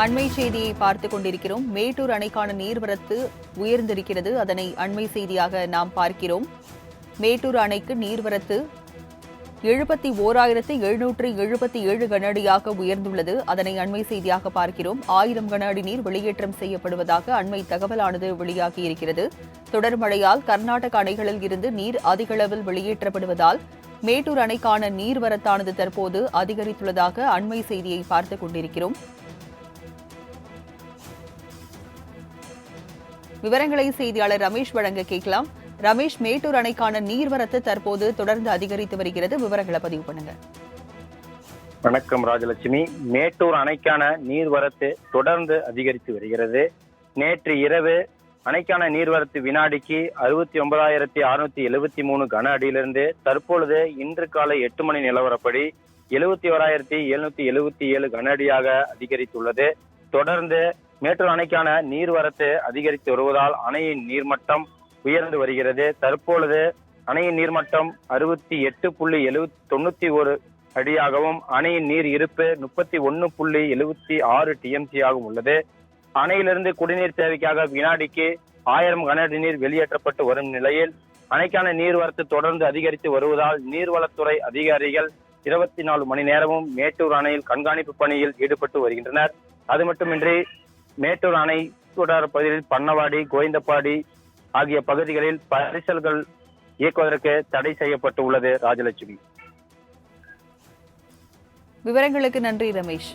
அண்மை செய்தியை பார்த்துக் கொண்டிருக்கிறோம். மேட்டூர் அணைக்கான நீர்வரத்து உயர்ந்திருக்கிறது. அதனை அண்மை செய்தியாக நாம் பார்க்கிறோம். மேட்டூர் அணைக்கு நீர்வரத்து 71,777 கன அடியாக உயர்ந்துள்ளது. அதனை அண்மை செய்தியாக பார்க்கிறோம். 1000 கன அடி நீர் வெளியேற்றம் செய்யப்படுவதாக அண்மை தகவலானது வெளியாகியிருக்கிறது. தொடர் மழையால் கர்நாடக அணைகளில் இருந்து நீர் அதிகளவில் வெளியேற்றப்படுவதால் மேட்டூர் அணைக்கான நீர்வரத்தானது தற்போது அதிகரித்துள்ளதாக அண்மை செய்தியை பார்த்துக் கொண்டிருக்கிறோம். விவரங்களை செய்தியாளர் ரமேஷ் வழங்க கேட்கலாம். ரமேஷ், மேட்டூர் அணைக்கான நீர்வரத்து தற்போது தொடர்ந்து அதிகரித்து வருகிறது. விவரங்களை பதிவு பண்ணுங்க. வணக்கம் ராஜலட்சுமி. மேட்டூர் அணைக்கான நீர்வரத்து தொடர்ந்து அதிகரித்து வருகிறது. நேற்று இரவு அணைக்கான நீர்வரத்து வினாடிக்கு 69,673 கன அடியிலிருந்து தற்பொழுது இன்று காலை 8 மணி நிலவரப்படி 71,777 கன அடியாக அதிகரித்துள்ளது. தொடர்ந்து மேட்டூர் அணைக்கான நீர்வரத்து அதிகரித்து வருவதால் அணையின் நீர்மட்டம் உயர்ந்து வருகிறது. தற்பொழுது அணையின் நீர்மட்டம் 68.91 அடியாகவும் அணையின் நீர் இருப்பு 31.76 TMC ஆகவும் உள்ளது. அணையிலிருந்து குடிநீர் தேவைக்காக வினாடிக்கு 1000 கன அடி நீர் வெளியேற்றப்பட்டு வரும் நிலையில் அணைக்கான நீர்வரத்து தொடர்ந்து அதிகரித்து வருவதால் நீர்வளத்துறை அதிகாரிகள் 24 மணி நேரமும் மேட்டூர் அணையில் கண்காணிப்பு பணியில் ஈடுபட்டு வருகின்றனர். அது மட்டுமின்றி மேட்டூர் அணை தொடர் பகுதியில் பண்ணவாடி, கோவிந்தப்பாடி ஆகிய பகுதிகளில் பரிசல்கள் இயக்குவதற்கு தடை செய்யப்பட்டு உள்ளது. ராஜலட்சுமி, விவரங்களுக்கு நன்றி ரமேஷ்.